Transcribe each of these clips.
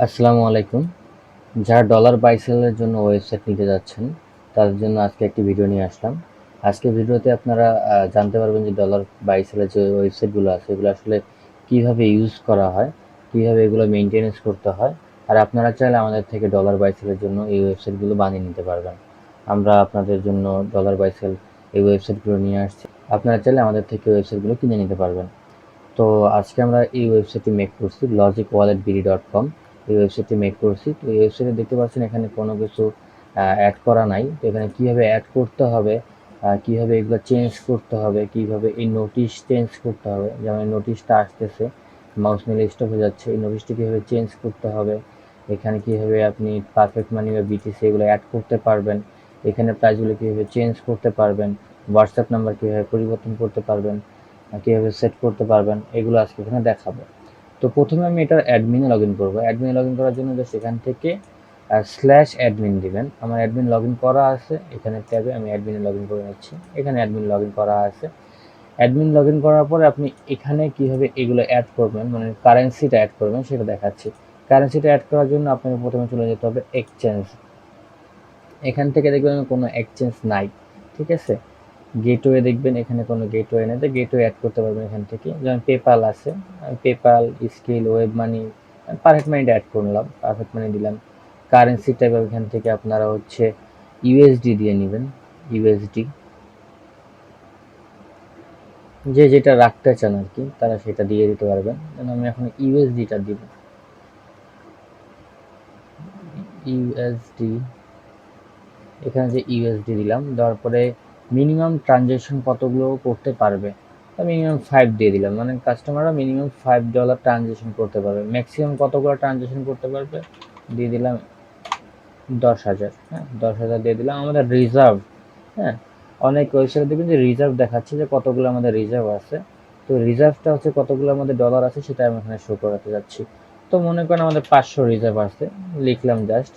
আসসালামু আলাইকুম। যারা ডলার বাই সেলের জন্য ওয়েবসাইট নিতে যাচ্ছেন, তাদের জন্য আজকে একটি ভিডিও নিয়ে আসলাম। আজকের ভিডিওতে আপনারা জানতে পারবেন যে ডলার বাই সেলের যে ওয়েবসাইটগুলো আছে, এগুলো আসলে কীভাবে ইউজ করা হয়, কীভাবে এগুলো মেইনটেনেন্স করতে হয়। আর আপনারা চাইলে আমাদের থেকে ডলার বাই সেলের জন্য এই ওয়েবসাইটগুলো বানিয়ে নিতে পারবেন। আমরা আপনাদের জন্য ডলার বাই সেল এই ওয়েবসাইটগুলো নিয়ে আসছি। আপনারা চাইলে আমাদের থেকে ওয়েবসাইটগুলো কিনে নিতে পারবেন। তো আজকে আমরা এই ওয়েবসাইটটি মেক করছি logicwalletbd.com। এই ওয়েবসাইটটি মেক করছি। তো এই ওয়েবসাইটে দেখতে পাচ্ছেন এখানে কোনো কিছু অ্যাড করা নাই। তো এখানে কীভাবে অ্যাড করতে হবে, কীভাবে এগুলো চেঞ্জ করতে হবে, কীভাবে এই নোটিশ চেঞ্জ করতে হবে, যেমন এই নোটিশটা আসতেছে, মাউস নিলে স্টপ হয়ে যাচ্ছে, এই নোটিশটা কীভাবে চেঞ্জ করতে হবে, এখানে কীভাবে আপনি পারফেক্ট মানি বা বিটিসি এগুলো অ্যাড করতে পারবেন, এখানে প্রাইসগুলো কীভাবে চেঞ্জ করতে পারবেন, হোয়াটসঅ্যাপ নাম্বার কীভাবে পরিবর্তন করতে পারবেন, কীভাবে সেট করতে পারবেন, এগুলো আজকে এখানে দেখাবো। তো প্রথমে আমি এটার অ্যাডমিনে লগ ইন করবো। অ্যাডমিনে লগ ইন করার জন্য সেখান থেকে /admin দিবেন। আমার অ্যাডমিন লগ ইন করা আছে, এখানে ট্যাবে আমি অ্যাডমিনে লগ ইন করে নিচ্ছি। এখানে অ্যাডমিন লগ ইন করা আছে। অ্যাডমিন লগ ইন করার পরে আপনি এখানে কীভাবে এগুলো অ্যাড করবেন, মানে কারেন্সিটা অ্যাড করবেন সেটা দেখাচ্ছি। কারেন্সিটা অ্যাড করার জন্য আপনাকে প্রথমে চলে যেতে হবে এক্সচেঞ্জ। এখান থেকে দেখবেন কোনো এক্সচেঞ্জ নাই, ঠিক আছে। গেটওয়ে দেখবেন এখানে কোনো গেটওয়ে নেই, তো গেটওয়ে অ্যাড করতে পারবেন এখান থেকে। যেমন পেপাল আছে, PayPal, Skrill, Web Money, Perfect মানিটা অ্যাড করলাম, পারফেক্ট মানি দিলাম। কারেন্সি টাইপ এখান থেকে আপনারা ইউএসডি দিয়ে নেবেন। ইউএসডি যে যেটা রাখতে চান আর কি, তারা সেটা দিয়ে দিতে পারবেন। আমি এখন ইউএসডিটা দিব। ইউএসডি, এখানে যে ইউএসডি দিলাম, দেওয়ার পরে মিনিমাম ট্রানজ্যাকশন কতগুলো করতে পারবে, মিনিমাম 5 দিয়ে দিলাম, মানে কাস্টমাররা মিনিমাম $5 ট্রানজ্যাকশন করতে পারবে। ম্যাক্সিমাম কতগুলো ট্রানজ্যাকশন করতে পারবে দিয়ে দিলাম 10,000। হ্যাঁ, 10,000 দিয়ে দিলাম। আমাদের রিজার্ভ, হ্যাঁ, অনেক ওয়েবসাইটে দেখবেন যে রিজার্ভ দেখাচ্ছে যে কতগুলো আমাদের রিজার্ভ আছে। তো রিজার্ভটা কতগুলো আমাদের ডলার আছে সেটা আমি এখানে শো করাতে যাচ্ছি। তো মনে করেন আমাদের 500 রিজার্ভ আছে, লিখলাম জাস্ট।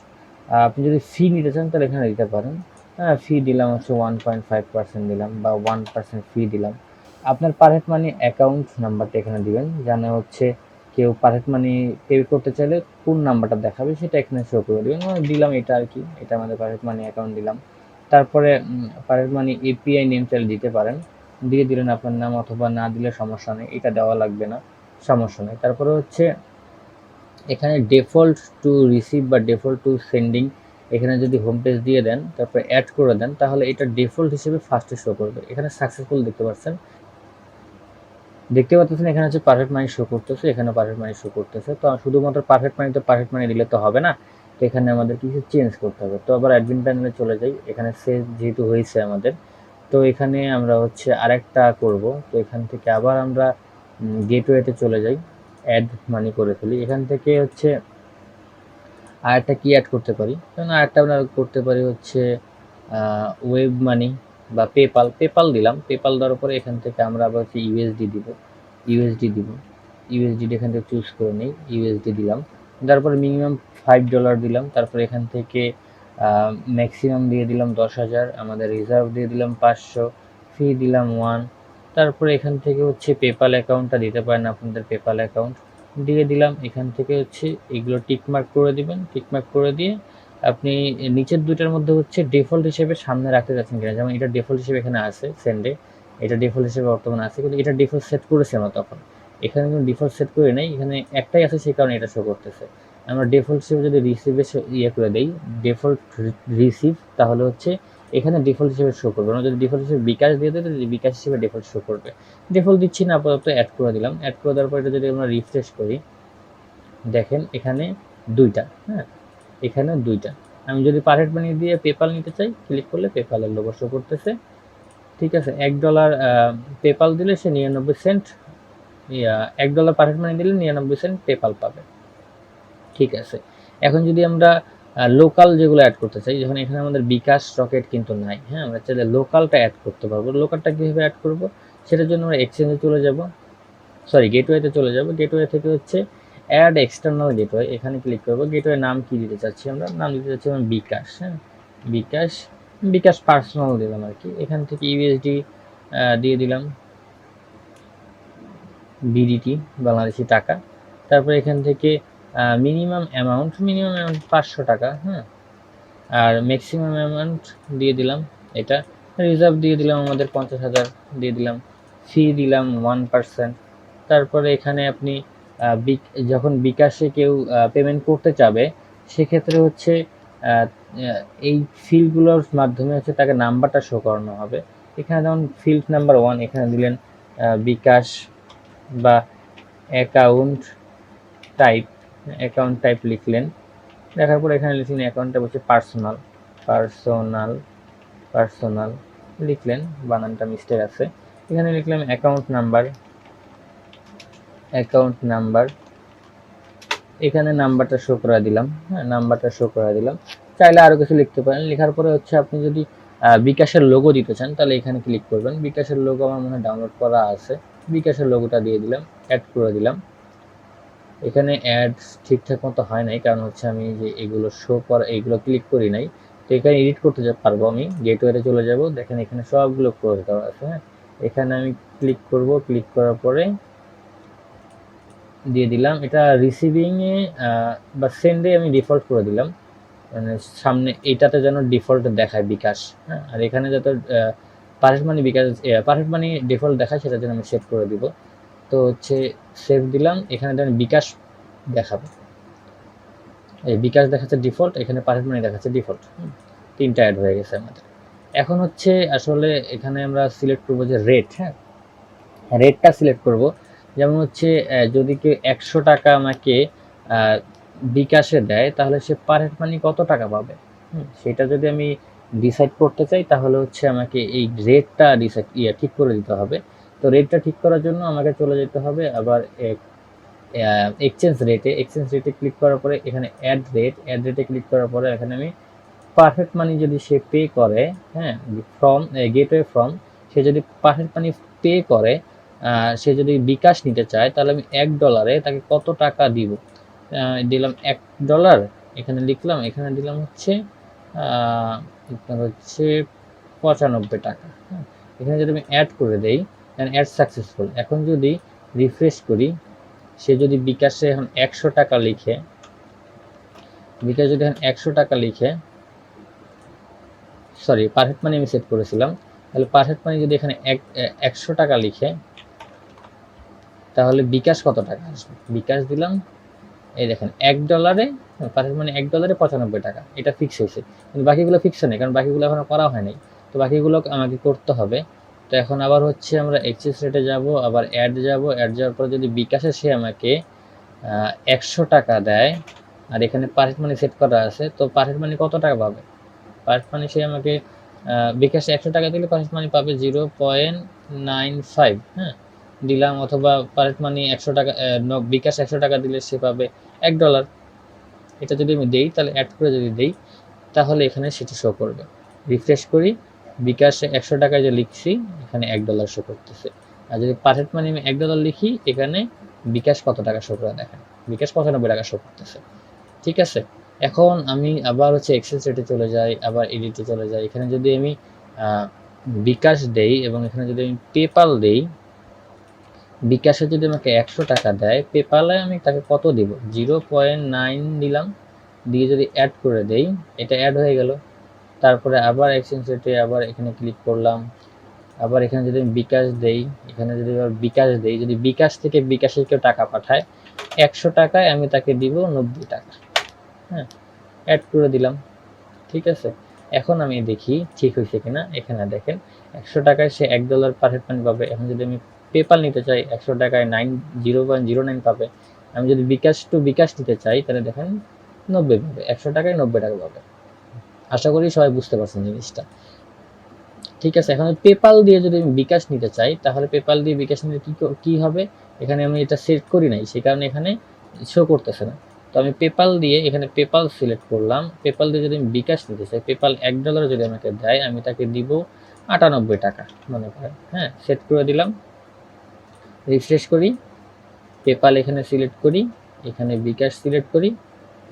আপনি যদি ফি নিতে চান তাহলে এখানে দিতে পারেন। হ্যাঁ, ফি দিলাম 1.5% দিলাম, বা 1% ফি দিলাম। আপনার পারফেক্ট মানি অ্যাকাউন্ট নাম্বারটা এখানে দিবেন, যেন কেউ পারফেক্ট মানি পে করতে চাইলে কোন নাম্বারটা দেখাবে সেটা এখানে শো করে দেবেন। দিলাম এটা আর কি, এটা আমাদের পারফেক্ট মানি অ্যাকাউন্ট দিলাম। তারপরে পারফেক্ট মানি এপিআই নেম চাইলে দিতে পারেন, দিয়ে দিলেন আপনার নাম, অথবা না দিলে সমস্যা নেই, এটা দেওয়া লাগবে না, সমস্যা নেই। তারপরে এখানে ডিফল্ট টু রিসিভ বা ডিফল্ট টু সেন্ডিং, এখানে যদি হোম পেজ দিয়ে দেন, তারপরে অ্যাড করে দেন, তাহলে এটা ডিফল্ট হিসেবে ফার্স্টে শো করবে। এখানে সাকসেসফুল দেখতে পাচ্ছেন, এখানে পারফেক্ট মানি শো করতেছে, এখানে পারফেক্ট মানি শো করতেছে। তো শুধুমাত্র পারফেক্ট মানি দিলে তো হবে না, তো এখানে আমাদের কিছু চেঞ্জ করতে হবে। তো আবার অ্যাডমিন প্যানেলে চলে যাই, এখানে সেভ যেহেতু হয়েছে আমাদের, তো এখানে আমরা আরেকটা করব। তো এখান থেকে আবার আমরা গেটওয়েতে চলে যাই, অ্যাড মানি করে ফেলি। এখান থেকে আরেকটা কি অ্যাড করতে পারি, কারণ আরেকটা আমরা করতে পারি ওয়েব মানি বা পেপাল দিলাম। পেপাল দেওয়ার পরে এখান থেকে আমরা আবার ইউএসডি দিব। ইউএসডি এখান থেকে চুজ করে নিই, ইউএসডি দিলাম। তারপরে মিনিমাম $5 দিলাম। তারপরে এখান থেকে ম্যাক্সিমাম দিয়ে দিলাম 10,000, আমাদের রিজার্ভ দিয়ে দিলাম 500, ফি দিলাম 1। তারপরে এখান থেকে পেপাল অ্যাকাউন্টটা দিতে পারেন, আপনাদের পেপাল অ্যাকাউন্ট দিয়ে দিলাম। এখান থেকে এগুলো টিকমার্ক করে দিবেন। টিকমার্ক করে দিয়ে আপনি নিচের দুইটার মধ্যে ডিফল্ট হিসেবে সামনে রাখতে যাচ্ছেন কিনা, যেমন এটা ডিফল্ট হিসেবে এখানে আছে সেন্ডে, এটা ডিফল্ট হিসেবে বর্তমানে আছে, কিন্তু এটা ডিফল্ট সেট করেছি আমরা তখন। এখানে কিন্তু ডিফল্ট সেট করে নেই, এখানে একটাই আছে, সেই কারণে এটা শো করতেছে। আমরা ডিফল্ট হিসেবে যদি রিসিভে করে দেই, ডিফল্ট রিসিভ, তাহলে এখানে ডিফল্ট হিসেবে শো করবে। আমরা যদি ডিফল্ট হিসেবে বিকাশ দিয়ে দিই, তাহলে বিকাশ হিসেবে ডিফল্ট শো করবে। ডিফল্ট দিচ্ছি না, আপাতত অ্যাড করে দিলাম। অ্যাড করে দেওয়ার পর এটা যদি আমরা রিফ্রেশ করি, দেখেন এখানে দুইটা, হ্যাঁ, এখানে দুইটা। আমি যদি পারফেক্ট মানি দিয়ে পেপাল নিতে চাই, ক্লিক করলে পেপালের লোগো শো করতেছে, ঠিক আছে। $1 পেপাল দিলে সে 99 সেন্ট, $1 পারফেক্ট মানি দিলে 99 সেন্ট পেপাল পাবে, ঠিক আছে। এখন যদি আমরা লোকাল যেগুলো অ্যাড করতে চাই, যখন এখানে আমাদের বিকাশ রকেট কিন্তু নাই, হ্যাঁ, আমরা চাইলে লোকালটা অ্যাড করতে পারবো। লোকালটা কীভাবে অ্যাড করবো, সেটার জন্য আমরা এক্সচেঞ্জে চলে যাব, গেটওয়েতে চলে যাব। গেটওয়ে থেকে অ্যাড এক্সটার্নাল গেটওয়ে, এখানে ক্লিক করব। গেটওয়ে নাম কি দিতে চাচ্ছি, আমরা নাম দিতে চাচ্ছি আমরা বিকাশ, হ্যাঁ, বিকাশ পার্সোনাল দিলাম আর কি। এখান থেকে ইউএসডি দিয়ে দিলাম, বিডিটি বাংলাদেশি টাকা। তারপর এখান থেকে মিনিমাম অ্যামাউন্ট 500 টাকা, হ্যাঁ, আর ম্যাক্সিমাম অ্যামাউন্ট দিয়ে দিলাম এটা, রিজার্ভ দিয়ে দিলাম আমাদের 50,000 দিয়ে দিলাম, ফি দিলাম 1%। তারপরে এখানে আপনি যখন বিকাশে কেউ পেমেন্ট করতে চাবে সেক্ষেত্রে হচ্ছে এই ফিল্ডগুলোর মাধ্যমে হচ্ছে তাকে নাম্বারটা শো করানো হবে। এখানে যেমন ফিল্ড নাম্বার 1 এখানে দিলেন বিকাশ বা অ্যাকাউন্ট টাইপ লিখলেন, দেখার পর এখানে লিখলেন অ্যাকাউন্টটা হচ্ছে পার্সোনাল লিখলেন, বানানটা মিস্টেক আছে। এখানে লিখলাম অ্যাকাউন্ট নাম্বার, এখানে নাম্বারটা শো করে দিলাম, হ্যাঁ, নাম্বারটা শো করে দিলাম। চাইলে আরো কিছু লিখতে পারেন। লেখার পরে হচ্ছে আপনি যদি বিকাশের লোগো দিতে চান তাহলে এখানে ক্লিক করবেন। বিকাশের লোগো আমার মনে হয় ডাউনলোড করা আছে, বিকাশের লোগোটা দিয়ে দিলাম, অ্যাড করে দিলাম। এখানে অ্যাড ঠিকঠাক মতো হয় নাই, কারণ হচ্ছে আমি যে এগুলো এইগুলো ক্লিক করি নাই। তো এখানে এডিট করতে পারবো, আমি গেটওয়েতে চলে যাব, দেখেন এখানে সবগুলো ক্লোজ দেওয়া আছে, হ্যাঁ। এখানে আমি ক্লিক করব, ক্লিক করার পরে দিয়ে দিলাম এটা রিসিভিং এ বা সেন্ডে আমি ডিফল্ট করে দিলাম, মানে সামনে এটাতে যেন ডিফল্ট দেখায় বিকাশ, হ্যাঁ, আর এখানে যত পারফেক্ট মানি পারফেক্ট মানি ডিফল্ট দেখায় সেটার জন্য আমি সেভ করে দিব। তো হচ্ছে সেভ দিলাম, এখানে যেন বিকাশ দেখাবে, এই বিকাশ দেখাচ্ছে ডিফল্ট, এখানে পারফেক্ট মানি দেখাচ্ছে ডিফল্ট, তিনটা অ্যাড হয়ে গেছে আমাদের। এখন হচ্ছে আসলে এখানে আমরা সিলেক্ট করব যে রেট, হ্যাঁ, রেটটা সিলেক্ট করব। যেমন হচ্ছে যদি কেউ 100 টাকা আমাকে বিকাশে দেয় তাহলে সে পারফেক্ট মানি কত টাকা পাবে, সেটা যদি আমি ডিসাইড করতে চাই তাহলে হচ্ছে আমাকে এই রেটটা ঠিক করে দিতে হবে। তো রেটটা ঠিক করার জন্য আমাকে চলে যেতে হবে আবার এক্সচেঞ্জ রেটে ক্লিক করার পরে এখানে অ্যাড রেটে ক্লিক করার পরে এখানে আমি পারফেক্ট মানি যদি সে পে করে, হ্যাঁ, ফ্রম গেটওয়ে ফ্রম, সে যদি পারফেক্ট মানি পে করে, সে যদি বিকাশ নিতে চায় তাহলে আমি $1 তাকে কত টাকা দিব, দিলাম $1, এখানে লিখলাম, এখানে দিলাম হচ্ছে 95 টাকা, হ্যাঁ। এখানে যদি আমি অ্যাড করে দেই, অ্যাড সাকসেসফুল। এখন যদি রিফ্রেশ করি, সে যদি বিকাশে এখন 100 টাকা লিখে, বিকাশ যদি এখন 100 টাকা লিখে, সরি পারফেক্ট মানি আমি সেট করেছিলাম, তাহলে পারফেক্ট মানি যদি এখানে 100 টাকা লিখে তাহলে বিকাশ কত টাকা আসবে, বিকাশ দিলাম, এই দেখেন $1 পারফেক্ট মানি $1 95 টাকা, এটা ফিক্স হয়েছে। কিন্তু বাকিগুলো ফিক্স নেই, কারণ বাকিগুলো এখনো করা হয়নি, তো বাকিগুলো আমাকে করতে হবে। তো এখন আবার হচ্ছে আমরা এক্সচেঞ্জ রেটে যাব, আবার অ্যাড যাওয়ার পরে যদি বিকাশে সে আমাকে 100 টাকা দেয় আর এখানে পারফেক্ট মানি সেট করা আছে, তো পারফেক্ট মানি কত টাকা পাবে, পারফেক্ট মানি সে আমাকে বিকাশে 100 টাকা দিলে পারফেক্ট মানি পাবে 0.95, হ্যাঁ, দিলাম। অথবা পারফেক্ট মানি 100 টাকা, বিকাশ 100 টাকা দিলে সে পাবে $1। এটা যদি আমি দেই, তাহলে অ্যাড করে যদি দেই তাহলে এখানে সেটা শো করবে। রিফ্রেশ করি, বিকাশে 100 টাকায় যে লিখছি এখানে $1 শো করতেছে। আর যদি পারফেক্ট মানি আমি $1 লিখি, এখানে বিকাশ কত টাকা শো করে দেখেন, বিকাশ 95 টাকা শো করতেছে। ঠিক আছে, এখন আমি আবার হচ্ছে এক্সচেঞ্জ রেটে চলে যাই, আবার এডিটে চলে যাই। এখানে যদি আমি বিকাশ দেই এবং এখানে যদি আমি পেপাল দেই, বিকাশে যদি আমাকে 100 টাকা দেয়, পেপালে আমি তাকে কত দিব, 0.9 দিলাম, দিয়ে যদি অ্যাড করে দেই, এটা অ্যাড হয়ে গেল। তারপরে আবার এক্সচেঞ্জ রেটে আবার এখানে ক্লিক করলাম, আবার এখানে যদি আমি বিকাশ দেই, এখানে যদি আবার বিকাশ দেই, যদি বিকাশ থেকে বিকাশে কেউ টাকা পাঠায় 100 টাকায় আমি তাকে দিব 90 টাকা, হ্যাঁ, অ্যাড করে দিলাম। ঠিক আছে, এখন আমি দেখি ঠিক হয়েছে কিনা। এখানে দেখেন 100 টাকায় সে $1 পারফেক্ট মানি পাবে। এখন যদি আমি পেপাল নিতে চাই 100 টাকায় 0.09 পাবে। আমি যদি বিকাশ নিতে চাই তাহলে দেখেন 90 পাবে, 100 টাকায় 90 টাকা পাবে। আশা করি সবাই বুঝতে পারছেন জিনিসটা। ঠিক আছে, এখন পেপাল দিয়ে যদি আমি বিকাশ নিতে চাই তাহলে পেপাল দিয়ে বিকাশ নিতে কি হবে, এখানে আমি এটা সেট করি নাই, সেই কারণে এখানে শো করতেছে না। তো আমি পেপাল দিয়ে এখানে পেপাল সিলেক্ট করলাম, পেপাল দিয়ে যদি আমি বিকাশ নিতে চাই, পেপাল $1 যদি আমাকে দেয় আমি তাকে দিব 98 টাকা মনে করেন, হ্যাঁ, সেট করে দিলাম। রিফ্রেশ করি, পেপাল এখানে সিলেক্ট করি, এখানে বিকাশ সিলেক্ট করি,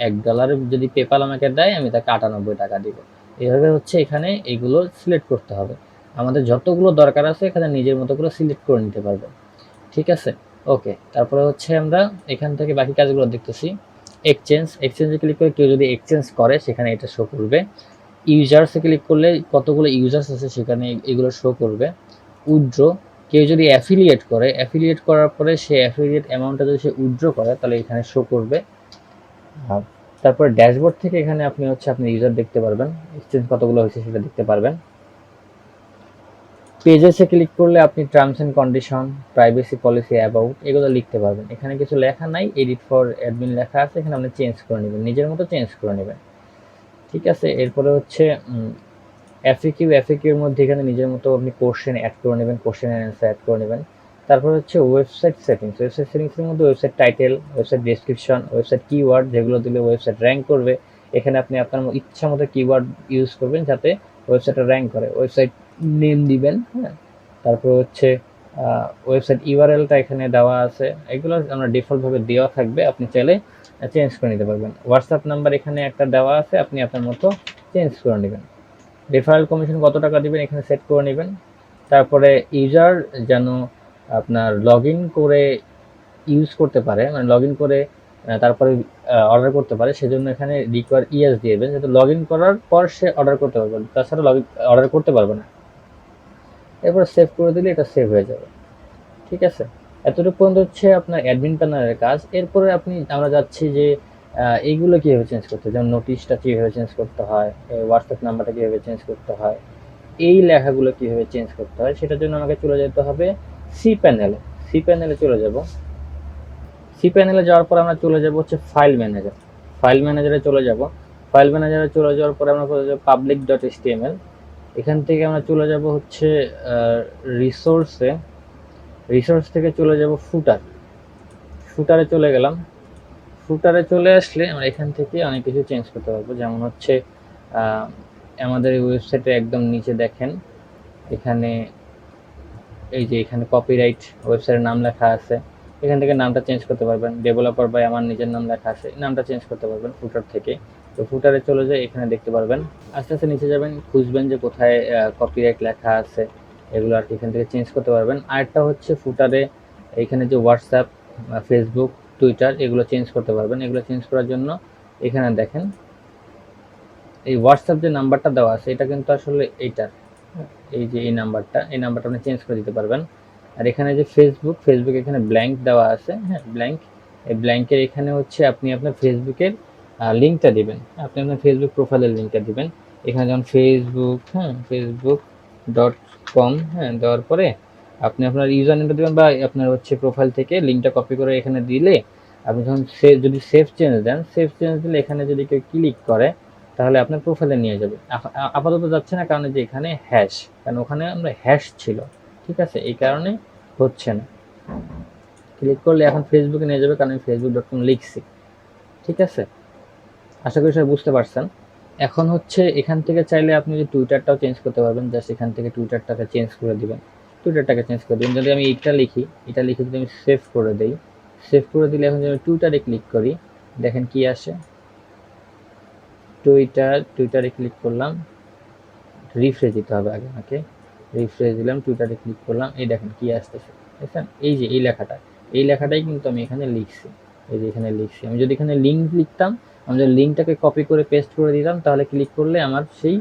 $1 যদি পেপাল আমাকে দেয় আমি তাকে 98 টাকা দিব। এভাবে হচ্ছে এখানে এইগুলো সিলেক্ট করতে হবে। আমাদের যতগুলো দরকার আছে এখানে নিজের মতো করে সিলেক্ট করে নিতে পারবেন। ঠিক আছে, ওকে। তারপরে হচ্ছে আমরা এখান থেকে বাকি কাজগুলো দেখতেছি। এক্সচেঞ্জে ক্লিক করে কেউ যদি এক্সচেঞ্জ করে সেখানে এটা শো করবে। ইউজার্সে ক্লিক করলে কতগুলো ইউজার্স আছে সেখানে এগুলো শো করবে। উইথড্র, কেউ যদি অ্যাফিলিয়েট করে, অ্যাফিলিয়েট করার পরে সে অ্যাফিলিয়েট অ্যামাউন্টটা যদি সে উইথড্র করে তাহলে এখানে শো করবে। তারপরে ড্যাশবোর্ড থেকে এখানে আপনি হচ্ছে আপনি ইউজার দেখতে পারবেন, এক্সচেঞ্জ কতগুলো হয়েছে সেটা দেখতে পারবেন। পেজেসে ক্লিক করলে আপনি terms and condition, privacy policy, about এগুলো লিখতে পারবেন। এখানে কিছু লেখা নাই, এডিট ফর অ্যাডমিন লেখা আছে, এখানে আপনি চেঞ্জ করে নেবেন, নিজের মতো চেঞ্জ করে নেবেন। ঠিক আছে, এরপরে হচ্ছে এফএকিউর মধ্যে এখানে নিজের মতো আপনি কোশ্চেন অ্যাড করে নেবেন, কোশ্চেন অ্যান্ড অ্যান্সার অ্যাড করে নেবেন। তারপর হচ্ছে ওয়েবসাইট সেটিংসের মধ্যে website title, website description, website keyword, যেগুলো দিলে ওয়েবসাইট র্যাঙ্ক করবে। এখানে আপনি আপনার ইচ্ছা মতো কিওয়ার্ড ইউজ করবেন যাতে ওয়েবসাইটটা র্যাঙ্ক করে। ওয়েবসাইট নেম দিবেন, হ্যাঁ। তারপর হচ্ছে ওয়েবসাইট ইউআরএলটা এখানে দেওয়া আছে, এগুলো আমরা ডিফল্টভাবে দেওয়া থাকবে, আপনি চাইলে চেঞ্জ করে নিতে পারবেন। হোয়াটসঅ্যাপ নাম্বার এখানে একটা দেওয়া আছে, আপনি আপনার মতো চেঞ্জ করে নেবেন। রেফারেল কমিশন কত টাকা দিবেন এখানে সেট করে নেবেন। তারপরে ইউজার যেন আপনার লগ ইন করে ইউজ করতে পারে, মানে লগ ইন করে তারপরে অর্ডার করতে পারে, সেজন্য এখানে রিকোয়ার ইয়েস দিয়ে দেবেন, যাতে লগ ইন করার পর সে অর্ডার করতে পারবে, তাছাড়া অর্ডার করতে পারবে না। এরপর সেভ করে দিলে এটা সেভ হয়ে যাবে। ঠিক আছে, এতটুকু পর্যন্ত হচ্ছে আপনার অ্যাডমিন প্যানেলের কাজ। এরপরে আমরা যাচ্ছি যে এইগুলো কীভাবে চেঞ্জ করতে হয়, যেমন নোটিশটা কীভাবে চেঞ্জ করতে হয়, হোয়াটসঅ্যাপ নাম্বারটা কীভাবে চেঞ্জ করতে হয়, এই লেখাগুলো কীভাবে চেঞ্জ করতে হয়, সেটার জন্য আমাকে চলে যেতে হবে সি প্যানেলে চলে যাব। সি প্যানেলে যাওয়ার পর আমরা চলে যাব হচ্ছে ফাইল ম্যানেজারে চলে যাব। ফাইল ম্যানেজারে চলে যাওয়ার পরে আমরা চলে যাব public.html। এখান থেকে আমরা চলে যাব হচ্ছে রিসোর্স থেকে চলে যাব ফুটারে চলে গেলাম। ফুটারে চলে আসলে আমরা এখান থেকে অনেক কিছু চেঞ্জ করতে পারবো, যেমন হচ্ছে আমাদের ওয়েবসাইটে একদম নিচে দেখেন এখানে এই যে এখানে কপিরাইট ওয়েবসাইটের নাম লেখা আছে, এখান থেকে নামটা চেঞ্জ করতে পারবেন। ডেভেলপার বাই আমার নিজের নাম লেখা আছে, নামটা চেঞ্জ করতে পারবেন ফুটার থেকে। তো ফুটারে চলে যায়, এখানে দেখতে পারবেন। আস্তে আস্তে নিচে যাবেন, খুঁজবেন যে কোথায় কপিরাইট লেখা আছে, এগুলো আর কি এখান থেকে চেঞ্জ করতে পারবেন। আরেকটা হচ্ছে ফুটারে এখানে যে হোয়াটসঅ্যাপ, ফেসবুক, টুইটার এগুলো চেঞ্জ করতে পারবেন। এগুলো চেঞ্জ করার জন্য এখানে দেখেন এই হোয়াটসঅ্যাপ যে নাম্বারটা দেওয়া আছে এটা কিন্তু আসলে এইটার, এই যে এই নাম্বারটা আপনি চেঞ্জ করে দিতে পারবেন। আর এখানে যে ফেসবুক এখানে ব্ল্যাঙ্ক দেওয়া আছে, হ্যাঁ ব্ল্যাঙ্ক, এই ব্ল্যাঙ্কের এখানে হচ্ছে আপনি আপনার ফেসবুকের লিঙ্কটা দিবেন, আপনি আপনার ফেসবুক প্রোফাইলের লিঙ্কটা দিবেন। এখানে যেমন facebook.com, হ্যাঁ দেওয়ার পরে আপনি আপনার ইউজার নেমটা দেবেন, বা আপনার হচ্ছে প্রোফাইল থেকে লিঙ্কটা কপি করে এখানে দিলে আপনি যখন যদি সেভ চেঞ্জ দিলে এখানে যদি কেউ ক্লিক করে তাহলে আপনার প্রোফাইলে নিয়ে যাবে। আপাতত যাচ্ছে না, কারণ যে এখানে কারণ ওখানে আমরা হ্যাশ ছিল, ঠিক আছে, এই কারণে হচ্ছে না। ক্লিক করলে এখন ফেসবুকে নিয়ে যাবে, কারণ আমি facebook.com লিখছি। ঠিক আছে, আশা করি সবাই বুঝতে পারছেন। এখন হচ্ছে এখান থেকে চাইলে আপনি যে টুইটারটাও চেঞ্জ করতে পারবেন, জাস্ট এখান থেকে টুইটারটাকে চেঞ্জ করে দিবেন। যদি আমি এটা লিখে যদি আমি সেভ করে দিলে এখন যদি আমি টুইটারে ক্লিক করি, দেখেন কি আসে। টুইটারে ক্লিক করলাম, রিফ্রেশ দিতে হবে আগে আমাকে, রিফ্রেশ দিলাম, টুইটারে ক্লিক করলাম, এই দেখেন কি আসতেছে, দেখছেন এই যে এই লেখাটাই কিন্তু আমি এখানে লিখছি, এই যে এখানে লিখছি। আমি যদি এখানে লিঙ্ক লিখতাম, আমি যদি লিঙ্কটাকে কপি করে পেস্ট করে দিতাম, তাহলে ক্লিক করলে আমার সেই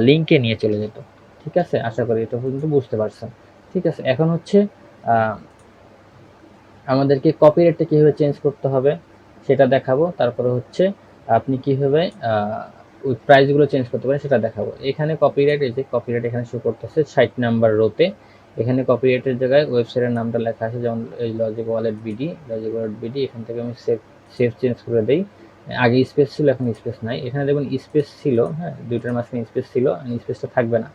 লিঙ্কে নিয়ে চলে যেত। ঠিক আছে, আশা করি এটা পর্যন্ত বুঝতে পারছেন। ঠিক আছে, এখন হচ্ছে আমাদেরকে কপিরাইটটা কীভাবে চেঞ্জ করতে হবে সেটা দেখাবো। তারপরে হচ্ছে আপনি কীভাবে ওই প্রাইসগুলো চেঞ্জ করতে পারেন সেটা দেখাবো। এখানে কপিরাইট, এই যে কপিরাইট এখানে শো করতেছে 60 নাম্বার রোতে। এখানে কপিরাইটের জায়গায় ওয়েবসাইটের নামটা লেখা আছে, যেমন এই লজিক ওয়ালেট বিডি। এখান থেকে আমি সেভ চেঞ্জ করে দিই। আগে স্পেস ছিল, এখন স্পেস নাই। এখানে দেখুন স্পেস ছিল, হ্যাঁ দুইটার মাঝখানে স্পেস ছিল, স্পেসটা থাকবে না।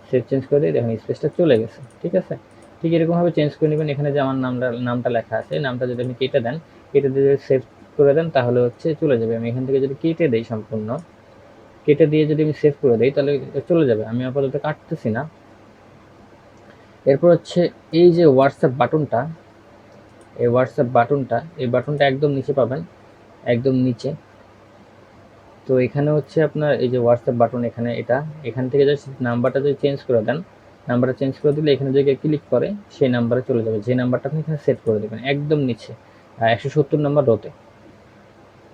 সেভ চেঞ্জ করে দিই, দেখুন স্পেসটা চলে গেছে। ঠিক আছে, ঠিক এরকমভাবে চেঞ্জ করে নেবেন। এখানে যে আমার নামটা লেখা আছে, নামটা যদি আপনি কেটে দিয়ে সেভ করে দেন তাহলে হচ্ছে চলে যাবে। আমি এখান থেকে যদি কেটে দিই, সম্পূর্ণ কেটে দিয়ে যদি আমি সেভ করে দিই তাহলে চলে যাবে। আমি আপাতত কাটতেছি না। এরপর হচ্ছে এই যে হোয়াটসঅ্যাপ বাটনটা, এই বাটনটা একদম নিচে পাবেন, একদম নিচে। তো এখানে হচ্ছে আপনার এই যে হোয়াটসঅ্যাপ বাটন, এখান থেকে জাস্ট নাম্বারটা যদি চেঞ্জ করে দেন, নাম্বারটা চেঞ্জ করে দিলে এখানে যদি ক্লিক করে সেই নাম্বারে চলে যাবে, যে নাম্বারটা আপনি এখানে সেট করে দেবেন একদম নিচে 170 নাম্বার রোতে।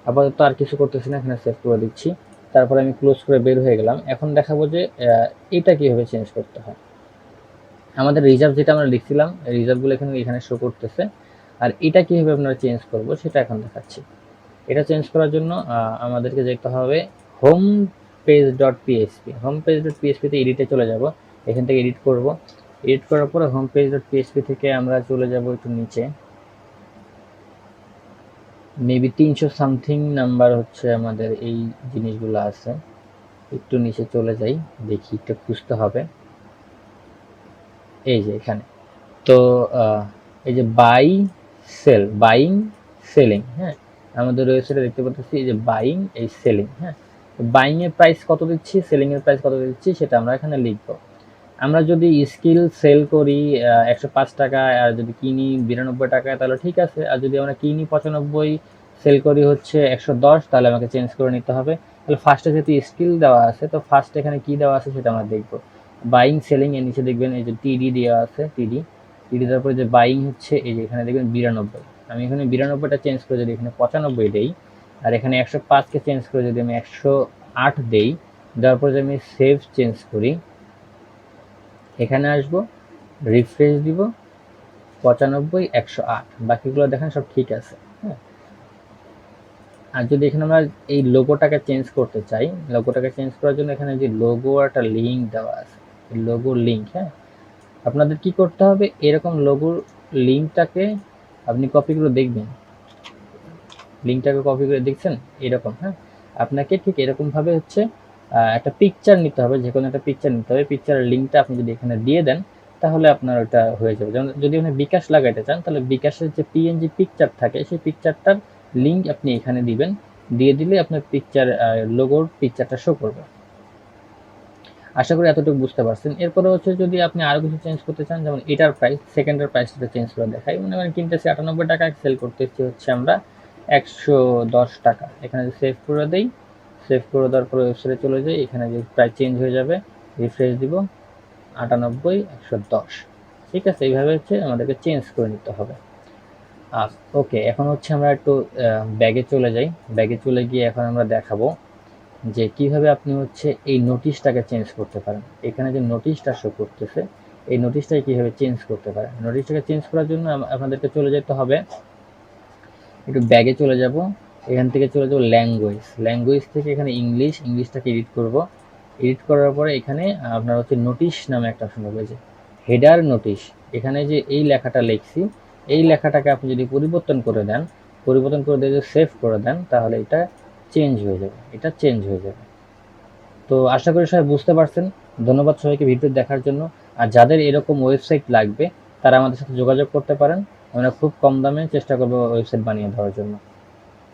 আপাতত আর কিছু করতেছি না, এখানে সেভ করে দিচ্ছি। তারপরে আমি ক্লোজ করে বের হয়ে গেলাম। এখন দেখাবো যে এটা কীভাবে চেঞ্জ করতে হয়। আমাদের রিজার্ভ যেটা আমরা লিখছিলাম, রিজার্ভগুলো এখানে শো করতেছে। আর এটা কীভাবে আপনারা চেঞ্জ করবো সেটা এখন দেখাচ্ছি। এটা চেঞ্জ করার জন্য আমাদেরকে যেতে হবে home page dot PHP. Home page dot পিএইচপিতে এডিটে চলে যাব। এখান থেকে এডিট করব। এডিট করার পরে হোম পেজ ডট পিএইচপি থেকে আমরা চলে যাব একটু নিচে, মেবি 300 সামথিং নাম্বার হচ্ছে আমাদের এই জিনিসগুলো আছে। একটু নিচে চলে যাই, দেখি, একটু খুঁজতে হবে। এই যে এখানে তো এই যে বাই সেল, বাইং সেলিং, হ্যাঁ, আমাদের ওয়েবসাইটে দেখতে পাচ্ছি এই যে বাইং, এই সেলিং, হ্যাঁ। বাইং এর প্রাইস কত দিচ্ছি, সেলিং এর প্রাইস কত দিচ্ছি সেটা আমরা এখানে লিখবো। আমরা যদি স্কিল সেল করি 105 টাকায় আর যদি কিনি 92 টাকায় তাহলে ঠিক আছে। আর যদি আমরা কিনি 95, সেল করি হচ্ছে 110, তাহলে আমাকে চেঞ্জ করে নিতে হবে। তাহলে ফার্স্টে যেহেতু স্কিল দেওয়া আছে, তো ফার্স্ট এখানে কি দেওয়া আছে সেটা আমরা দেখবো। বাইং সেলিং এর নিচে দেখবেন এই যে টিডি দেওয়া আছে, টিডি তারপরে যে বাইং হচ্ছে এই যে এখানে দেখবেন 92। আমি এখানে 92টা চেঞ্জ করে যদি এখানে 95 দেই, আর এখানে 105কে চেঞ্জ করে যদি আমি 108 দেই, দেওয়ার পরে যদি আমি সেভ চেঞ্জ করি, এখানে আসবো, রিফ্রেশ দিব, 95, 108, বাকিগুলো দেখেন সব ঠিক আছে, হ্যাঁ। আর যদি এখানে আমরা এই লোগোটাকে চেঞ্জ করতে চাই, লোগোটাকে চেঞ্জ করার জন্য এখানে যে লোগো একটা লিঙ্ক দেওয়া আছে, লোগো লিঙ্ক, হ্যাঁ, আপনাদের কি করতে হবে, এরকম লোগোর লিঙ্কটাকে আপনি কপি করে দেখবেন, লিঙ্কটাকে কপি করে দেখছেন এরকম, হ্যাঁ। আপনাকে ঠিক এরকমভাবে হচ্ছে একটা পিকচার নিতে হবে, যে কোনো একটা পিকচার নিতে হবে। পিকচারের লিঙ্কটা আপনি যদি এখানে দিয়ে দেন তাহলে আপনার ওটা হয়ে যাবে। যেমন যদি আপনি বিকাশ লাগাইতে চান তাহলে বিকাশের যে পিএনজি পিকচার থাকে সেই পিকচারটার লিঙ্ক আপনি এখানে দিবেন, দিয়ে দিলে আপনার পিকচার লোগোর পিকচারটা শো করবে। আশা করি এতটুকু বুঝতে পারছেন। এরপরে হচ্ছে যদি আপনি আরও কিছু চেঞ্জ করতে চান, যেমন এটার প্রাইস, সেকেন্ডের প্রাইসটা চেঞ্জ করে দেখাই। মনে করেন কিনতেছি 98 টাকা, সেল করতেছি হচ্ছে আমরা 110 টাকা। এখানে সেভ করে দেই, সেভ করে দেওয়ার পরে ওয়েবসাইটে চলে যাই, এখানে যে প্রাইস চেঞ্জ হয়ে যাবে, রিফ্রেশ দিব, 98, 110, ঠিক আছে। এইভাবে হচ্ছে আমাদেরকে চেঞ্জ করে নিতে হবে। ওকে, এখন হচ্ছে আমরা একটু ব্যাগে চলে যাই। ব্যাগে চলে গিয়ে এখন আমরা দেখাবো যে কিভাবে আপনি হচ্ছে এই নোটিশটাকে চেঞ্জ করতে পারেন। এখানে যে নোটিশটা শো করতেছে, এই নোটিশটাকে কিভাবে চেঞ্জ করতে পারেন। নোটিশটাকে চেঞ্জ করার জন্য আপনাদেরকে চলে যেতে হবে, একটু ব্যাগে চলে যাব, এখান থেকে চলে যাব ল্যাঙ্গুয়েজ থেকে এখানে ইংলিশটাকে এডিট করব। এডিট করার পরে এখানে আপনার হচ্ছে নোটিশ নামে একটা অপশন হবে, যে হেডার নোটিশ। এখানে যে এই লেখাটা লিখছি, এই লেখাটাকে আপনি যদি পরিবর্তন করে দেন, পরিবর্তন করে দিয়ে যদি সেভ করে দেন, তাহলে এটা চেঞ্জ হয়ে যাবে, এটা চেঞ্জ হয়ে যাবে। তো আশা করি সবাই বুঝতে পারছেন। ধন্যবাদ সবাইকে ভিডিও দেখার জন্য। আর যাদের এরকম ওয়েবসাইট লাগবে তারা আমাদের সাথে যোগাযোগ করতে পারেন। আমরা খুব কম দামে চেষ্টা করবো ওয়েবসাইট বানিয়ে দেওয়ার জন্য।